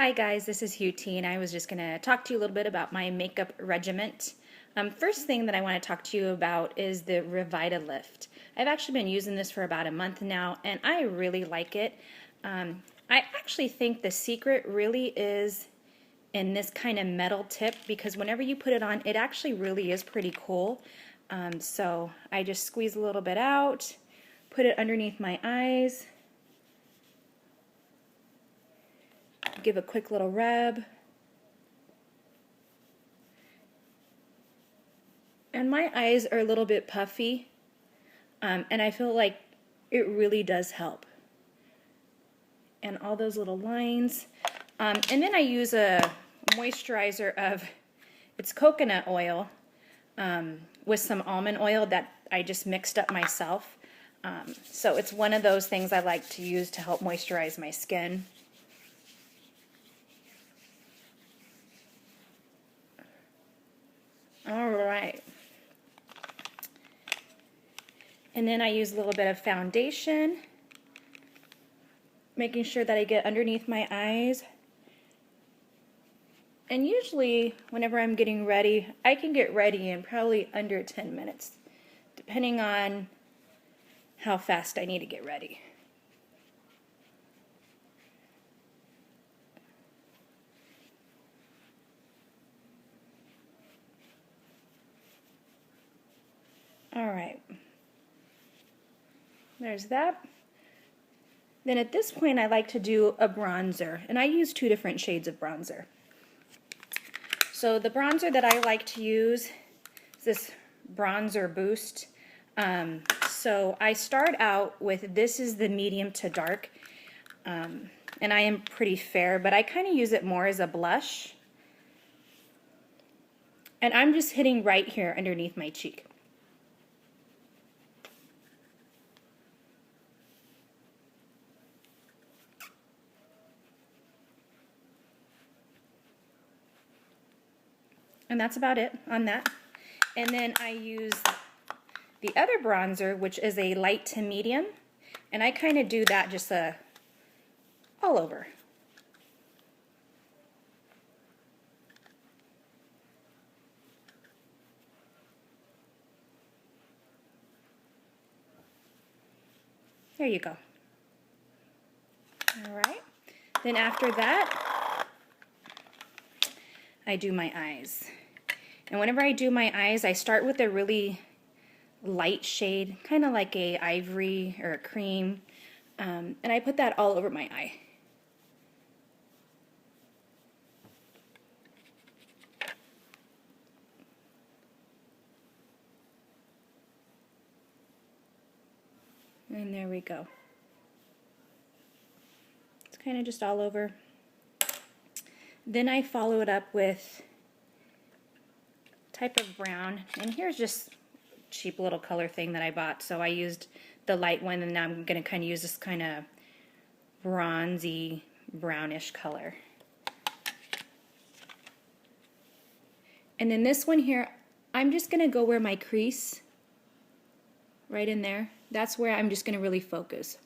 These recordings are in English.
Hi guys, this is Hugh T, and I was just going to talk to you a little bit about my makeup regimen. First thing that I want to talk to you about is the Revita Lift. I've actually been using this for about a month now, and I really like it. I actually think the secret really is in this kind of metal tip, because whenever you put it on, it actually really is pretty cool. So I just squeeze a little bit out, put it underneath my eyes, give a quick little rub, and my eyes are a little bit puffy, and I feel like it really does help. And all those little lines. And then I use a moisturizer of, it's coconut oil with some almond oil that I just mixed up myself. So it's one of those things I like to use to help moisturize my skin. All right. And then I use a little bit of foundation, making sure that I get underneath my eyes. And usually whenever I'm getting ready, I can get ready in probably under 10 minutes, depending on how fast I need to get ready. All right. There's that. Then at this point I like to do a bronzer, and I use 2 different shades of bronzer. So the bronzer that I like to use is this Bronzer Boost. So I start out with, this is the medium to dark, and I am pretty fair, but I kind of use it more as a blush. And I'm just hitting right here underneath my cheek. And that's about it on that. And then I use the other bronzer, which is a light to medium, and I kind of do that just all over. There you go. All right. Then after that, I do my eyes. And whenever I do my eyes, I start with a really light shade, kind of like a ivory or a cream, and I put that all over my eye. And there we go. It's kind of just all over. Then I follow it up with type of brown, and here's just a cheap little color thing that I bought, so I used the light one, and now I'm going to kind of use this kind of bronzy brownish color. And then this one here, I'm just going to go where my crease, right in there, that's where I'm just going to really focus.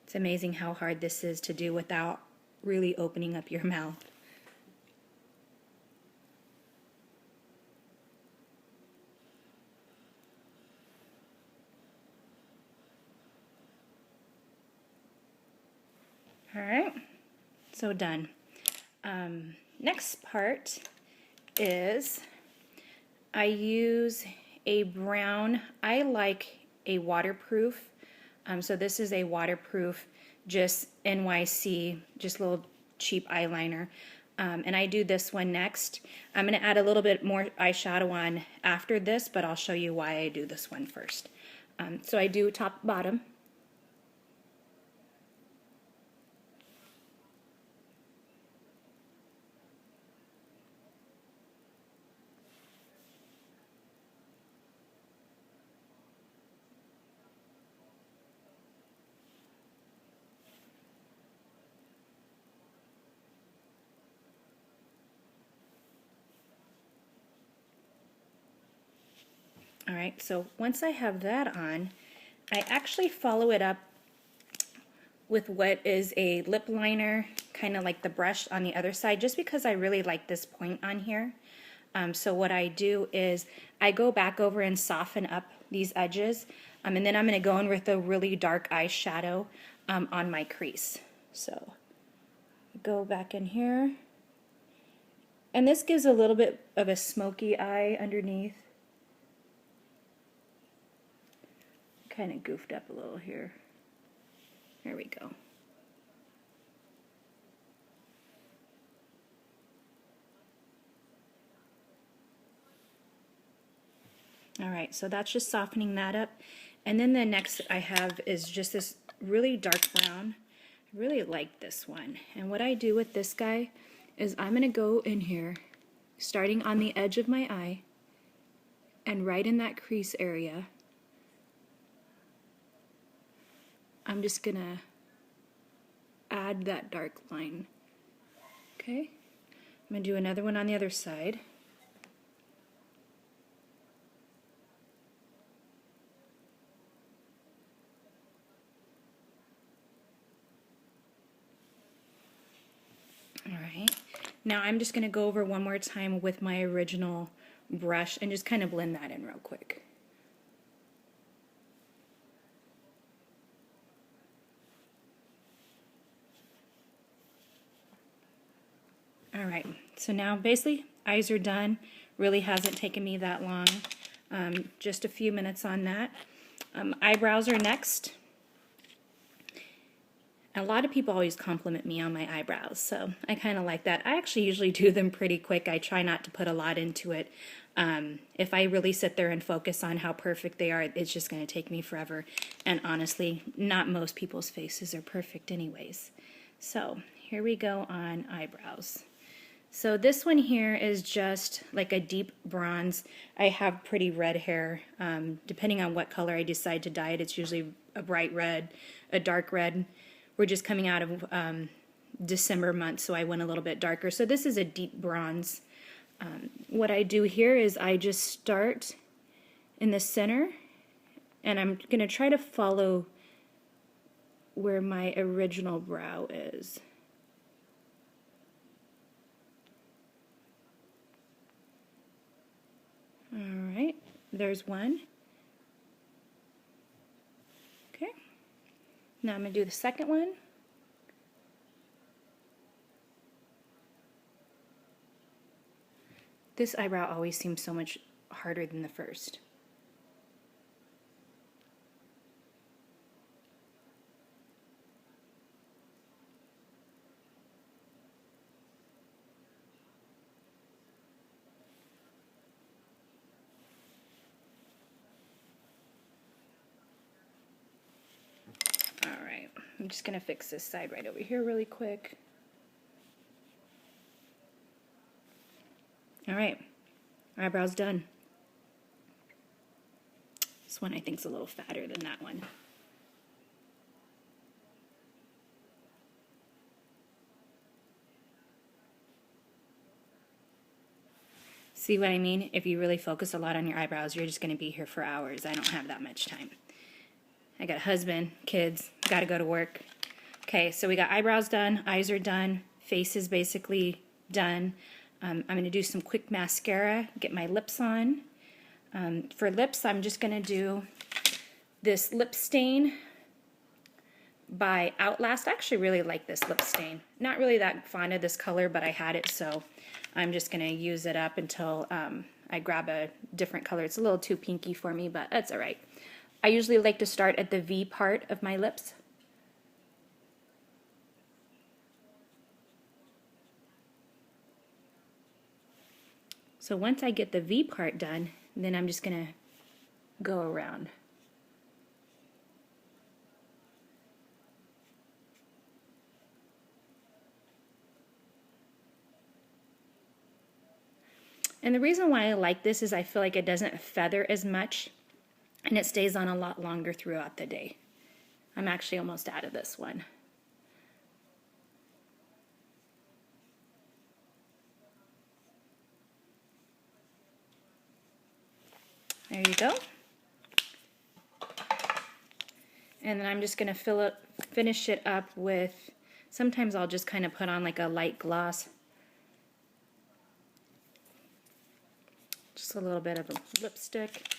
It's amazing how hard this is to do without really opening up your mouth. All right, so done. Next part is I use a brown. I like a waterproof. So this is a waterproof, just NYC, just a little cheap eyeliner. And I do this one next. I'm going to add a little bit more eyeshadow on after this, but I'll show you why I do this one first. So I do top bottom. All right, so once I have that on, I actually follow it up with what is a lip liner, kind of like the brush on the other side, just because I really like this point on here. So what I do is I go back over and soften up these edges, and then I'm going to go in with a really dark eyeshadow on my crease. So go back in here, and this gives a little bit of a smoky eye underneath. Kind of goofed up a little here. There we go. All right, so that's just softening that up. And then the next I have is just this really dark brown. I really like this one. And what I do with this guy is I'm gonna go in here, starting on the edge of my eye, and right in that crease area, I'm just gonna add that dark line. Okay, I'm gonna do another one on the other side. All right, now I'm just gonna go over one more time with my original brush and just kind of blend that in real quick. All right, so now basically eyes are done. Really hasn't taken me that long. Just a few minutes on that. Eyebrows are next. A lot of people always compliment me on my eyebrows, so I kind of like that. I actually usually do them pretty quick. I try not to put a lot into it. If I really sit there and focus on how perfect they are, it's just going to take me forever. And honestly, not most people's faces are perfect anyways. So here we go on eyebrows. So this one here is just like a deep bronze. I have pretty red hair. Depending on what color I decide to dye it, it's usually a bright red, a dark red. We're just coming out of December month, so I went a little bit darker. So this is a deep bronze. What I do here is I just start in the center, and I'm going to try to follow where my original brow is. All right, there's one. Okay, now I'm going to do the second one. This eyebrow always seems so much harder than the first. Alright, I'm just going to fix this side right over here really quick. Alright, eyebrows done. This one I think is a little fatter than that one. See what I mean? If you really focus a lot on your eyebrows, you're just going to be here for hours. I don't have that much time. I got a husband, kids, got to go to work. Okay, so we got eyebrows done, eyes are done, face is basically done. I'm going to do some quick mascara, get my lips on. For lips, I'm just going to do this lip stain by Outlast. I actually really like this lip stain. Not really that fond of this color, but I had it, so I'm just going to use it up until I grab a different color. It's a little too pinky for me, but that's all right. I usually like to start at the V part of my lips. So once I get the V part done, then I'm just going to go around. And the reason why I like this is I feel like it doesn't feather as much, and it stays on a lot longer throughout the day. I'm actually almost out of this one. There you go. And then I'm just going to finish it up with, sometimes I'll just kind of put on like a light gloss. Just a little bit of a lipstick.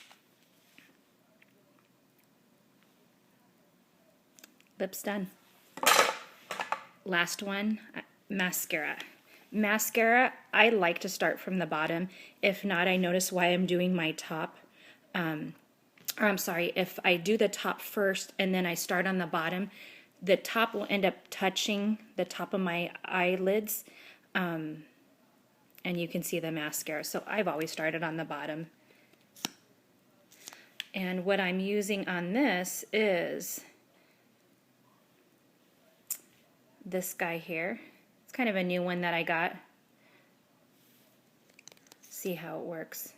Lips done. Last one, mascara. Mascara, I like to start from the bottom. If not, I notice why I'm doing my top. Or I'm sorry, if I do the top first and then I start on the bottom, the top will end up touching the top of my eyelids. And you can see the mascara. So I've always started on the bottom. And what I'm using on this is this guy here. It's kind of a new one that I got. See how it works.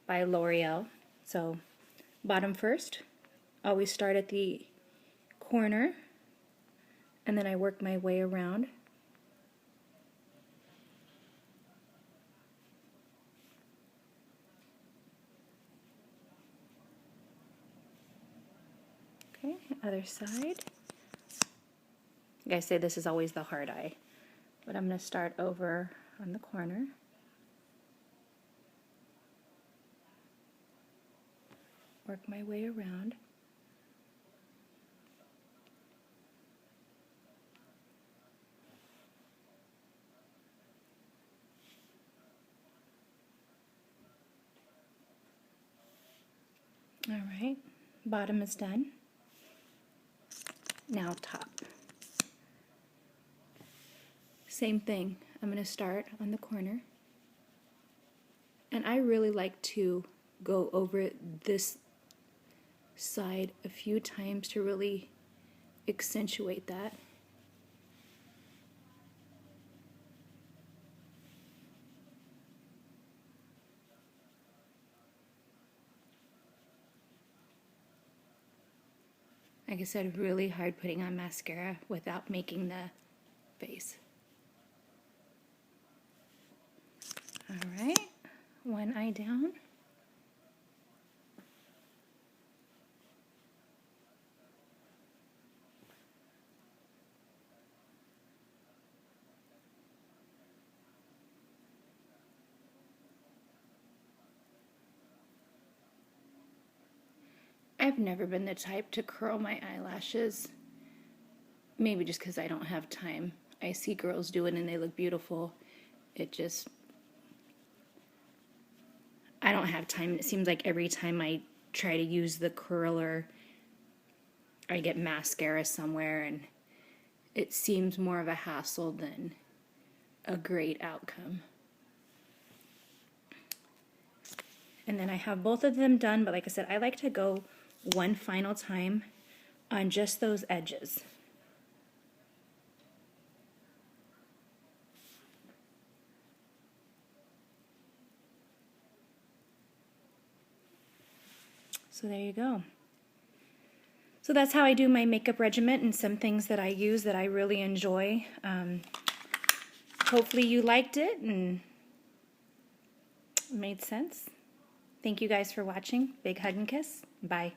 By L'Oreal. So bottom first. Always start at the corner. And then I work my way around. Okay, other side. Like I say, this is always the hard eye. But I'm going to start over on the corner. Work my way around. All right, bottom is done. Now top. Same thing. I'm going to start on the corner. And I really like to go over this side a few times to really accentuate that. Like I said, really hard putting on mascara without making the face. Alright, one eye down. I've never been the type to curl my eyelashes. Maybe just because I don't have time. I see girls do it and they look beautiful. It just, I don't have time. It seems like every time I try to use the curler, I get mascara somewhere, and it seems more of a hassle than a great outcome. And then I have both of them done, but like I said, I like to go one final time on just those edges. So there you go. So that's how I do my makeup regimen, and some things that I use that I really enjoy. Hopefully you liked it and made sense. Thank you guys for watching. Big hug and kiss. Bye.